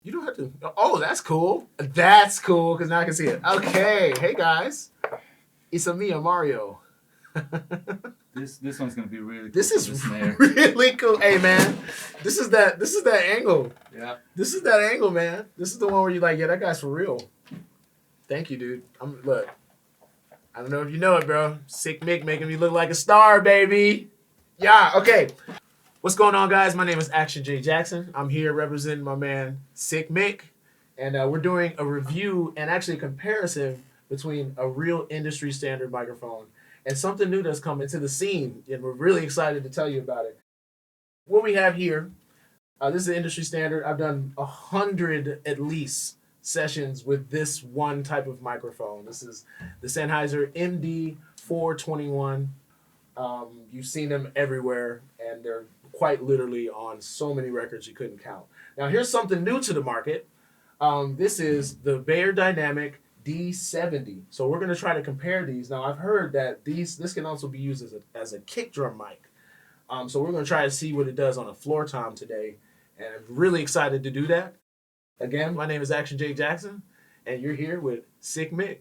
You don't have to. Oh, that's cool. That's cool because now I can see it. Okay. Hey, guys. It's me, Mario. This one's gonna be really cool. This is really cool. Hey, man. This is that angle. Yeah. This is that angle, man. This is the one where you're like, yeah, that guy's for real. Thank you, dude. Look. I don't know if you know it, bro. Sick Mick making me look like a star, baby. Yeah, okay. What's going on, guys? My name is Action J Jackson. I'm here representing my man, Sick Mick. And we're doing a review and actually a comparison between a real industry standard microphone and something new that's come into the scene. And we're really excited to tell you about it. What we have here, this is the industry standard. I've done 100 at least sessions with this one type of microphone. This is the Sennheiser MD 421. You've seen them everywhere, and they're quite literally on so many records you couldn't count. Now, here's something new to the market. This is the BeyerDynamic D70. So we're going to try to compare these. Now, I've heard that this can also be used as a kick drum mic. So we're going to try to see what it does on a floor tom today, and I'm really excited to do that. Again, my name is Action J Jackson, and you're here with Sick Mick.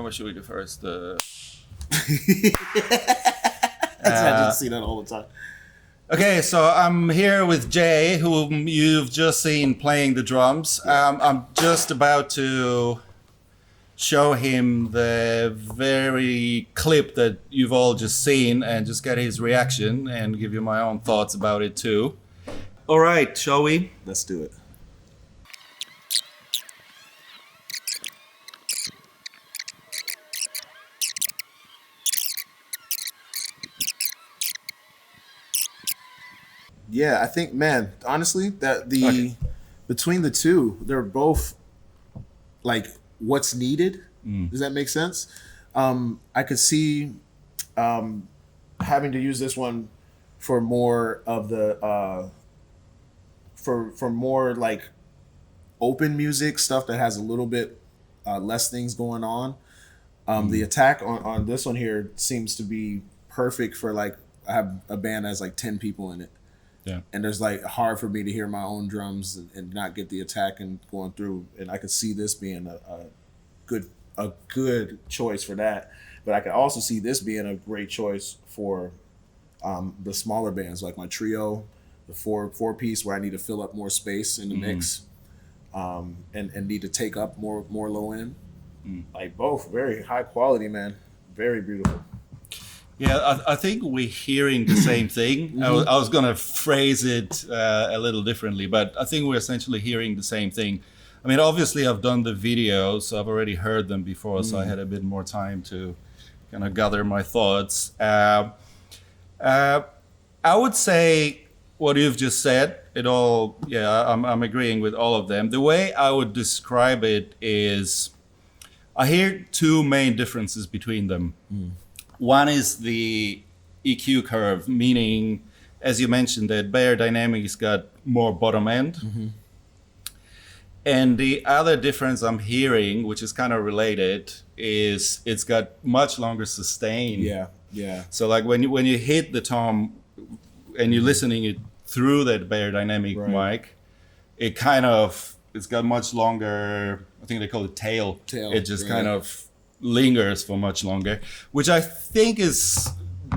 What should we do first? I just see that all the time. Okay, so I'm here with Jay, whom you've just seen playing the drums. I'm just about to show him the very clip that you've all just seen and just get his reaction and give you my own thoughts about it too. All right, shall we? Let's do it. Yeah, I think, man, honestly, that between the two, they're both like what's needed. Does that make sense? I could see having to use this one for more of the for more like open music stuff that has a little bit less things going on. The attack on this one here seems to be perfect for like, I have a band that has like 10 people in it. Yeah. And there's like hard for me to hear my own drums and not get the attack and going through. And I could see this being a good choice for that. But I could also see this being a great choice for the smaller bands, like my trio, the four piece, where I need to fill up more space in the mix, and need to take up more low end. Like both very high quality, man. Very beautiful. Yeah, I think we're hearing the same thing. I was going to phrase it a little differently, but I think we're essentially hearing the same thing. I mean, obviously, I've done the videos, so I've already heard them before, so I had a bit more time to kind of gather my thoughts. I would say what you've just said, I'm agreeing with all of them. The way I would describe it is, I hear two main differences between them. One is the EQ curve, meaning, as you mentioned, that BeyerDynamic's got more bottom end. And the other difference I'm hearing, which is kind of related, is it's got much longer sustain. Yeah. So like when you hit the tom and you're listening it through that BeyerDynamic mic, it's got much longer, I think they call it tail. It just kind of lingers for much longer, which I think is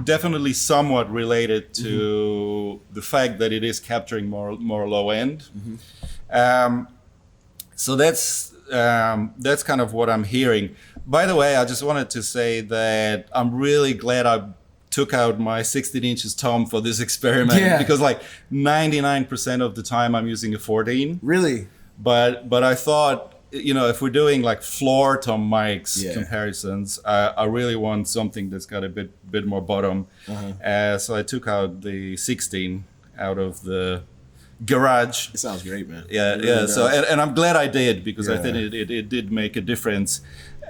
definitely somewhat related to the fact that it is capturing more low end. So that's kind of what I'm hearing. By the way, I just wanted to say that I'm really glad I took out my 16 inches tom for this experiment, because like 99% of the time I'm using a 14. Really? But I thought, if we're doing like floor tom mics comparisons, I really want something that's got a bit more bottom. So I took out the 16 out of the garage. It sounds great, man. Yeah. Does. So and I'm glad I did, because I think it did make a difference.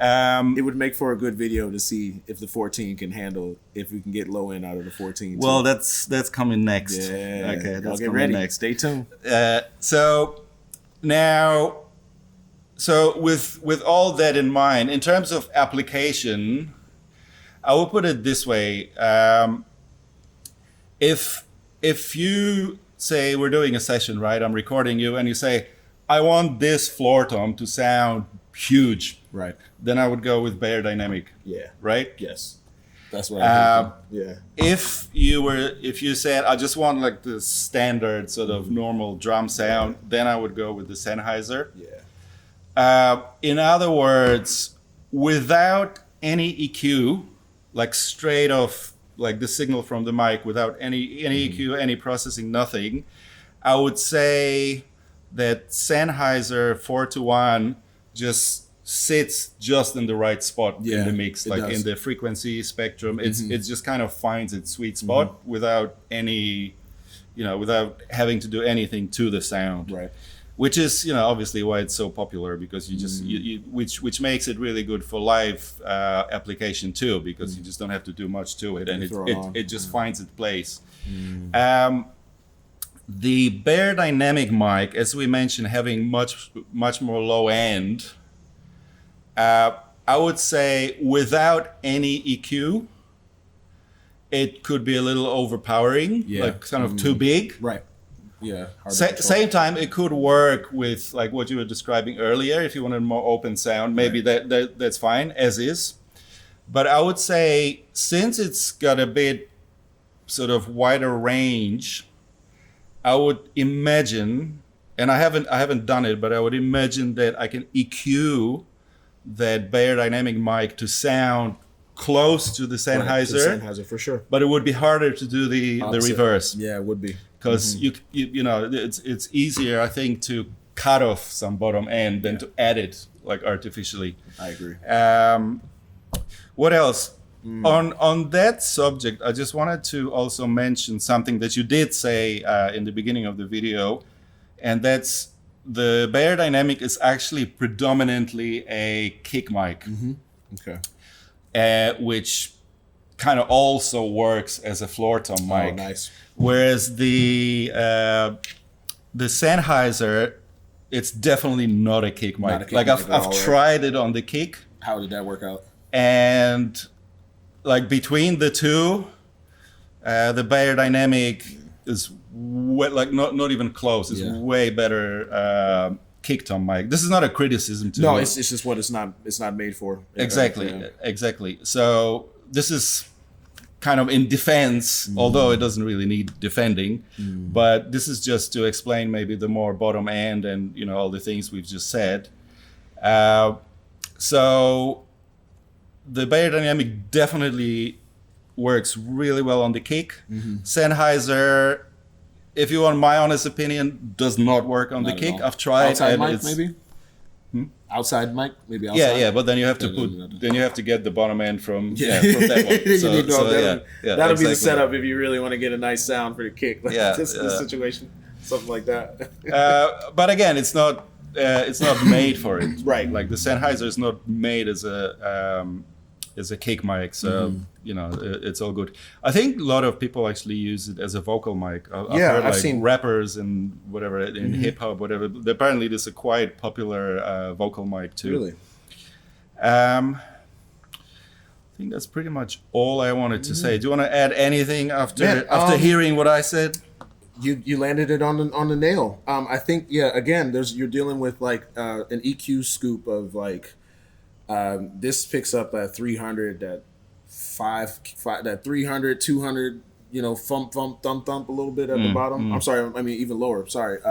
It would make for a good video to see if the 14 can handle, if we can get low end out of the 14. Well, that's coming next. Yeah. Okay, that's get coming ready. next. Stay tuned. So with all that in mind, in terms of application, I will put it this way: if you say we're doing a session, right? I'm recording you, and you say, I want this floor tom to sound huge, right? Then I would go with BeyerDynamic. Yeah. Right? Yes. That's what I think. If you said I just want like the standard sort of normal drum sound, then I would go with the Sennheiser. In other words, without any EQ, like straight off, like the signal from the mic, without any EQ, any processing, nothing, I would say that Sennheiser 4-1 just sits just in the right spot in the mix, like in the frequency spectrum. It just kind of finds its sweet spot without any, without having to do anything to the sound. Right. Which is, obviously why it's so popular, because you just, which makes it really good for live application too, because you just don't have to do much to it, and it just finds its place. The BeyerDynamic mic, as we mentioned, having much more low end, I would say without any EQ, it could be a little overpowering, like kind of too big. Right. Yeah. Same time, it could work with like what you were describing earlier. If you wanted more open sound, maybe that's fine as is. But I would say, since it's got a bit sort of wider range, I would imagine, and I haven't done it, but I would imagine that I can EQ that BeyerDynamic mic to sound close to the Sennheiser. Right, the Sennheiser for sure. But it would be harder to do the reverse. Yeah, it would be. Because it's easier, I think, to cut off some bottom end than to add it like artificially. I agree. What else? On that subject, I just wanted to also mention something that you did say in the beginning of the video, and that's the BeyerDynamic is actually predominantly a kick mic. Okay. Which kind of also works as a floor tom mic. Oh, nice. Whereas the Sennheiser, it's definitely not a kick mic. Not a kick like mic at I've all, right? tried it on the kick, How did that work out? and like between the two, the BeyerDynamic is not even close. It's way better kick tom mic. This is not a criticism to No, it's just what it's not made for. Exactly. So this is kind of in defense, although it doesn't really need defending. But this is just to explain maybe the more bottom end and all the things we've just said. So the BeyerDynamic definitely works really well on the kick. Sennheiser, if you want my honest opinion, does not work on the kick. I've tried. Outside and mic, it's, maybe. Outside mic, maybe outside. Yeah, but then you have to then you have to get the bottom end from from that one. That'll be the setup if you really want to get a nice sound for the kick. Like this situation, something like that. But again, it's not made for it. Right. Like the Sennheiser is not made as a kick mic, so it's all good. I think a lot of people actually use it as a vocal mic. I've heard, I've seen rappers and whatever in hip hop, whatever. Apparently, this is a quite popular vocal mic too. Really. I think that's pretty much all I wanted to say. Do you want to add anything after hearing what I said? You landed it on the nail. I think again, you're dealing with like an EQ scoop of like. This picks up at 300, that 300, 200, thump, thump a little bit at the bottom. I'm sorry, I mean, even lower. Sorry.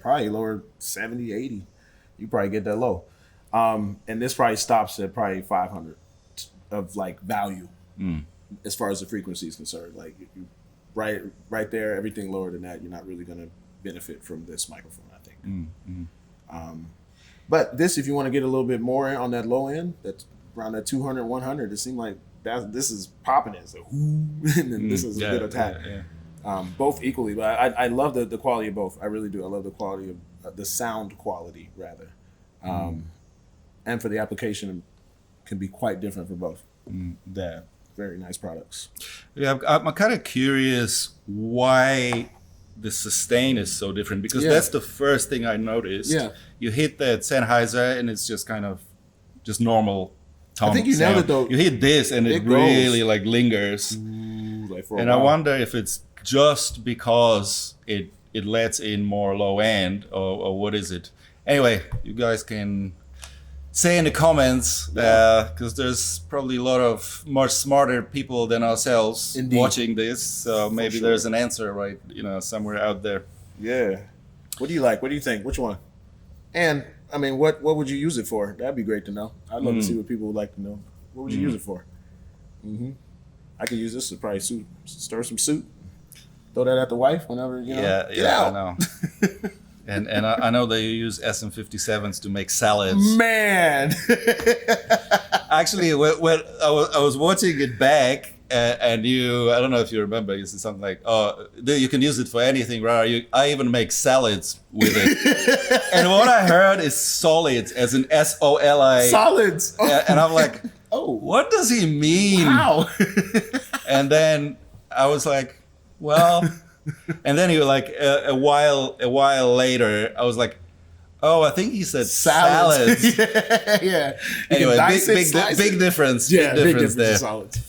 Probably lower 70, 80. You probably get that low. And this probably stops at probably 500 of like value as far as the frequency is concerned. Like you right there, everything lower than that, you're not really going to benefit from this microphone, I think. But this, if you want to get a little bit more on that low end, that's around that 200, 100, it seemed like this is popping it. So, and then this is a good attack. Both equally, but I love the quality of both. I really do. I love the quality of the sound quality, rather. And for the application, can be quite different for both. Very nice products. Yeah, I'm kind of curious why the sustain is so different, because that's the first thing I noticed. You hit that Sennheiser and it's just kind of just normal tom I think you sound. nailed it though. You hit this and it really like lingers. And I wonder if it's just because it lets in more low end or what is it. Anyway, you guys can say in the comments, because there's probably a lot of much smarter people than ourselves watching this. So maybe there's an answer right, somewhere out there. Yeah. What do you like? What do you think? Which one? And I mean, what would you use it for? That'd be great to know. I'd love to see what people would like to know. What would you use it for? I could use this to probably stir some soup. Throw that at the wife whenever I know. And I know that you use SM57s to make salads. Man! Actually, when I was watching it back, and I don't know if you remember, you said something like, "Oh, you can use it for anything, right? I even make salads with it." And what I heard is solids, as in SOLI. Solids! And I'm like, "Oh, what does he mean?" How? And then I was like, "Well." And then a while later, I was like, "Oh, I think he said salads." Yeah. Anyway, big difference. Yeah, big difference there. Salads.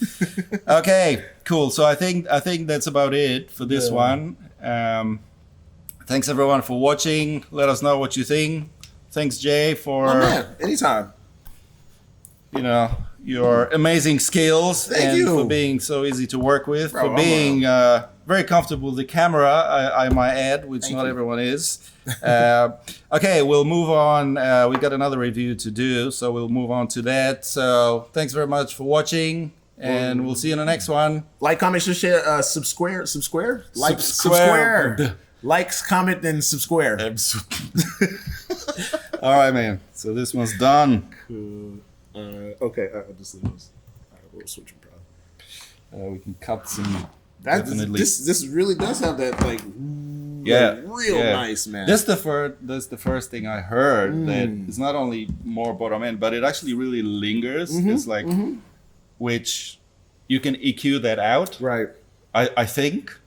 Okay, cool. So I think that's about it for this one. Thanks everyone for watching. Let us know what you think. Thanks, Jay, for anytime. Your amazing skills. Thank you for being so easy to work with, for being very comfortable with the camera, I might add, which not everyone is. Okay, we'll move on. We got another review to do, so we'll move on to that. So thanks very much for watching, and we'll see you in the next one. Like, comment, share, subscribe. Like, Subscribe. Likes, comment, then subscribe. All right, man. So this one's done. Cool. Okay, I'll just leave this. All right, we'll switch them probably. We can cut some. This really does have that real nice, man. That's the first thing I heard, that it's not only more bottom end, but it actually really lingers. It's like which you can EQ that out. Right. I think.